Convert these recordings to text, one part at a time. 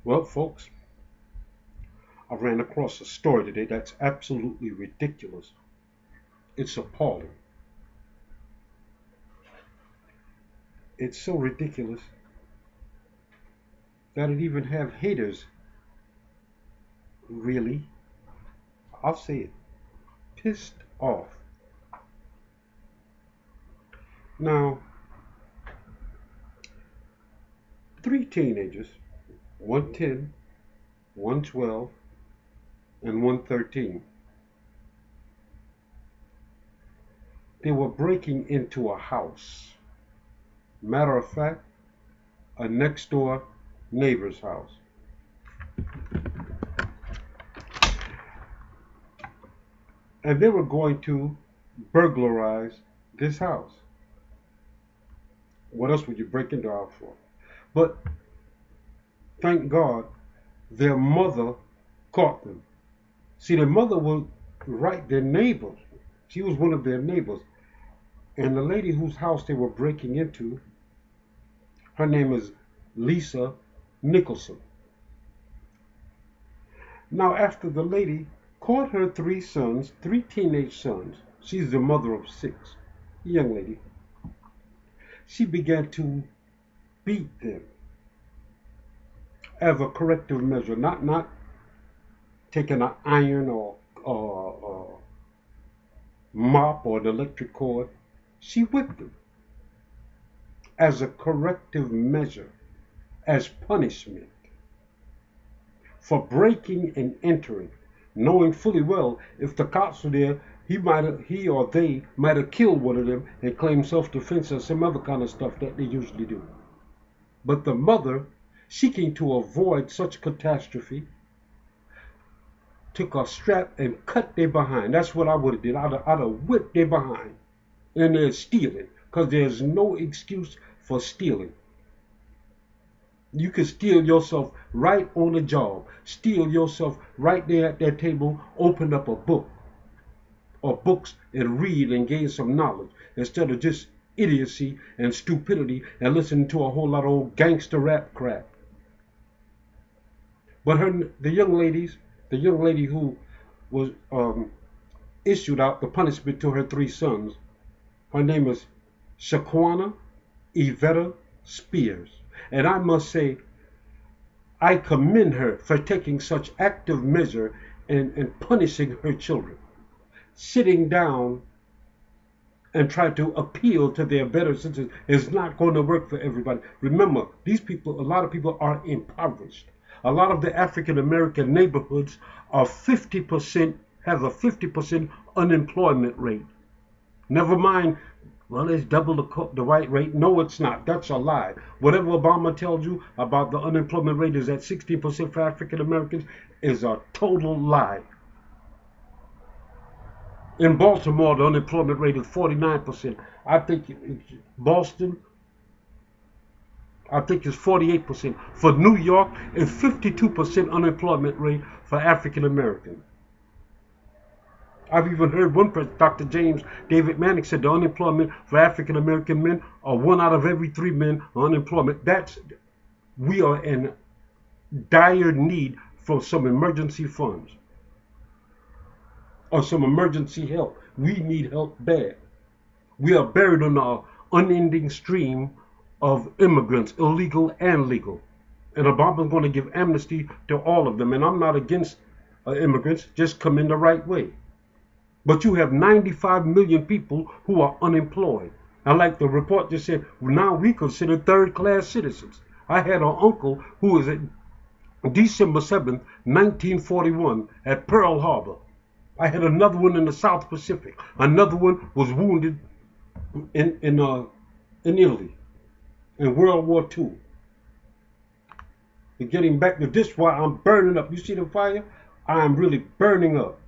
Well, folks, I ran across a story today that's absolutely ridiculous. It's appalling. It's so ridiculous that it even have haters, really, I'll say it, pissed off. Now, three teenagers, 110, 112, and 113, they were breaking into a house. Matter of fact, a next door neighbor's house. And they were going to burglarize this house. What else would you break into a house for? But thank God their mother caught them. See, their mother was right, their neighbors. She was one of their neighbors. And the lady whose house they were breaking into, her name is Lisa Nicholson. Now, after the lady caught her three sons, three teenage sons, she's the mother of six, young lady, she began to beat them as a corrective measure, not taking an iron or mop or an electric cord. She whipped them as a corrective measure, as punishment for breaking and entering, knowing fully well if the cops were there, he or they might have killed one of them and claimed self-defense or some other kind of stuff that they usually do. But the mother, seeking to avoid such catastrophe, took a strap and cut their behind. That's what I would have did. I'd have whipped their behind. And they're stealing, because there's no excuse for stealing. You can steal yourself right on the job. Steal yourself right there at that table. Open up a book or books and read and gain some knowledge instead of just idiocy and stupidity and listening to a whole lot of old gangster rap crap. But the young lady who was issued out the punishment to her three sons, her name is Schaquana Yvetta Spears. And I must say, I commend her for taking such active measure and punishing her children. Sitting down and trying to appeal to their better senses is not going to work for everybody. Remember, these people, a lot of people are impoverished. A lot of the African American neighborhoods are 50%, have a 50% unemployment rate. Never mind, well, it's double the white rate. No, it's not. That's a lie. Whatever Obama tells you about the unemployment rate is at 16% for African Americans is a total lie. In Baltimore, the unemployment rate is 49%. I think Boston, I think it's 48%. For New York, it's 52% unemployment rate for African Americans. I've even heard one person, Dr. James David Manning, said the unemployment for African American men are 1 out of every 3 men on unemployment. We are in dire need for some emergency funds or some emergency help. We need help bad. We are buried in an unending stream of immigrants, illegal and legal. And Obama's going to give amnesty to all of them. And I'm not against immigrants, just come in the right way. But you have 95 million people who are unemployed. And like the report just said, now we consider third-class citizens. I had an uncle who was at December 7th, 1941 at Pearl Harbor. I had another one in the South Pacific. Another one was wounded in Italy in World War II. And getting back to this, why I'm burning up. You see the fire? I am really burning up.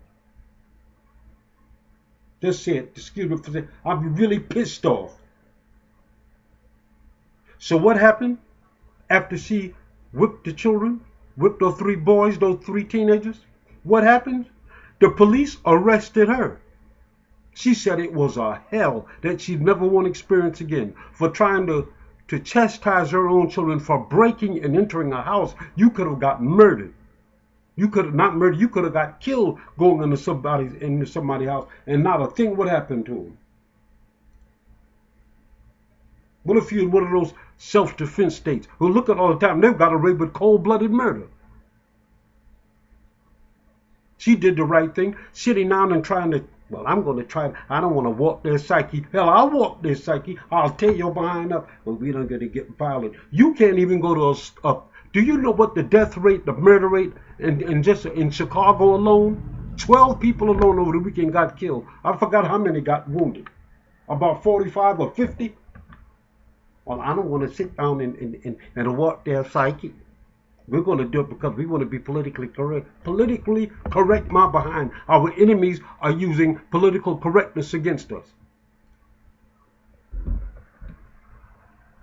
Just said, excuse me for saying, I'm really pissed off. So what happened after she whipped the children, whipped those 3 boys, those 3 teenagers? What happened? The police arrested her. She said it was a hell that she'd never want to experience again for trying to to chastise your own children for breaking and entering a house, you could have got murdered. You could have not murdered. You could have got killed going into somebody's house, and not a thing would happen to him. What if you're one of those self-defense states who look at all the time? They've got away with cold-blooded murder. She did the right thing, sitting down and trying to. Well, I'm going to try. I don't want to walk their psyche. Hell, I'll walk their psyche. I'll tear your behind up. But we don't get to get violent. You can't even go to a. Do you know what the death rate, the murder rate, and just in Chicago alone? 12 people alone over the weekend got killed. I forgot how many got wounded. About 45 or 50. Well, I don't want to sit down and walk their psyche. We're going to do it because we want to be politically correct. Politically correct my behind. Our enemies are using political correctness against us.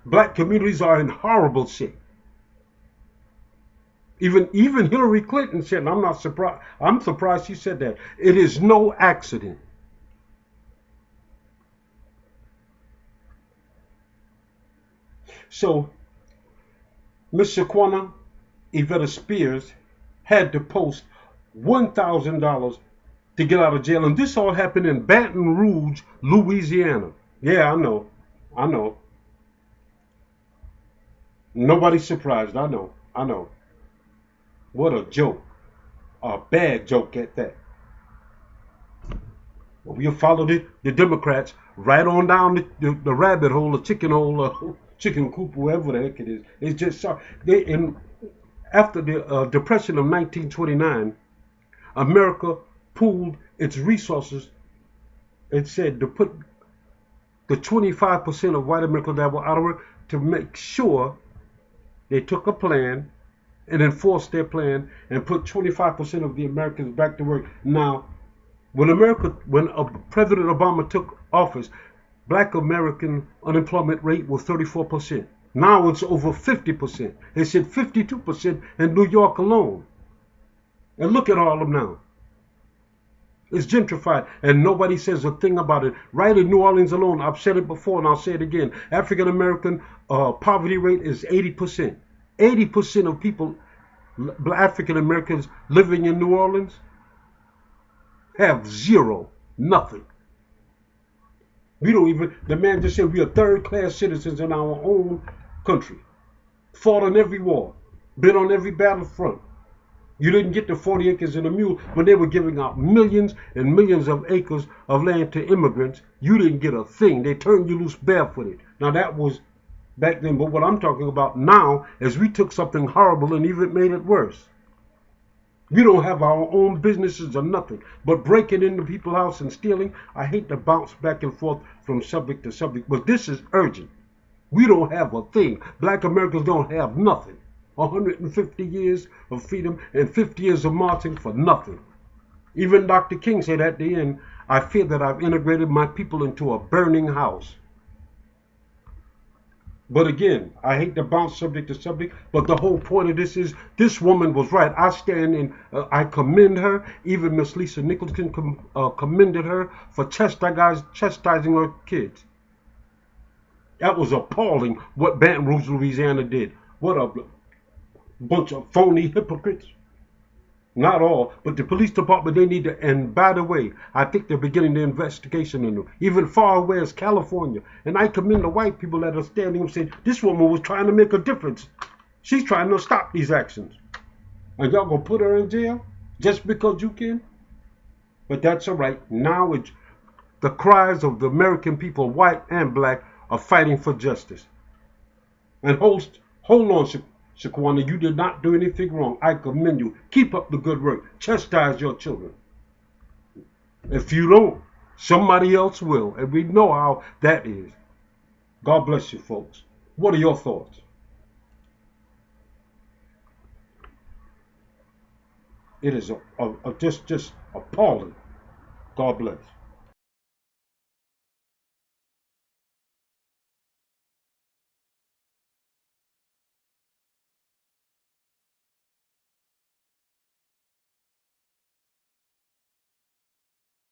Black communities are in horrible shape. Even Hillary Clinton said, and I'm not surprised. I'm surprised she said that. It is no accident. So, Miss Schaquana Yvette Spears had to post $1,000 to get out of jail. And this all happened in Baton Rouge, Louisiana. Yeah, I know. I know. Nobody's surprised. I know. I know. What a joke. A bad joke at that. We followed the Democrats right on down the rabbit hole, the chicken hole, chicken coop, wherever the heck it is. It's just sorry. After the Depression of 1929, America pooled its resources. It said to put the 25% of white Americans that were out of work, to make sure they took a plan and enforced their plan and put 25% of the Americans back to work. Now, when President Obama took office, black American unemployment rate was 34%. Now it's over 50%. They said 52% in New York alone. And look at all of them now. It's gentrified, and nobody says a thing about it. Right in New Orleans alone, I've said it before and I'll say it again, African American poverty rate is 80%. 80% of people, African Americans living in New Orleans, have zero, nothing. We don't even, the man just said we are third-class citizens in our own country. Fought on every war, been on every battlefront. You didn't get the 40 acres and a mule when they were giving out millions and millions of acres of land to immigrants. You didn't get a thing. They turned you loose barefooted. Now that was back then, but what I'm talking about now is we took something horrible and even made it worse. We don't have our own businesses or nothing, but breaking into people's house and stealing. I hate to bounce back and forth from subject to subject, but this is urgent. We don't have a thing. Black Americans don't have nothing. 150 years of freedom and 50 years of marching for nothing. Even Dr. King said at the end, I fear that I've integrated my people into a burning house. But again, I hate to bounce subject to subject, but the whole point of this is this woman was right. I stand in, I commend her. Even Miss Lisa Nicholson commended her for chastising her kids. That was appalling what Baton Rouge, Louisiana did. What a bunch of phony hypocrites. Not all, but the police department, they need to, and by the way, I think they're beginning the investigation in them, even far away as California. And I commend the white people that are standing up saying, this woman was trying to make a difference. She's trying to stop these actions. And y'all gonna put her in jail just because you can? But that's all right. Now it's the cries of the American people, white and black, are fighting for justice. And hold on, Schaquana, you did not do anything wrong. I commend you. Keep up the good work. Chastise your children. If you don't, somebody else will. And we know how that is. God bless you, folks. What are your thoughts? It is just appalling. God bless.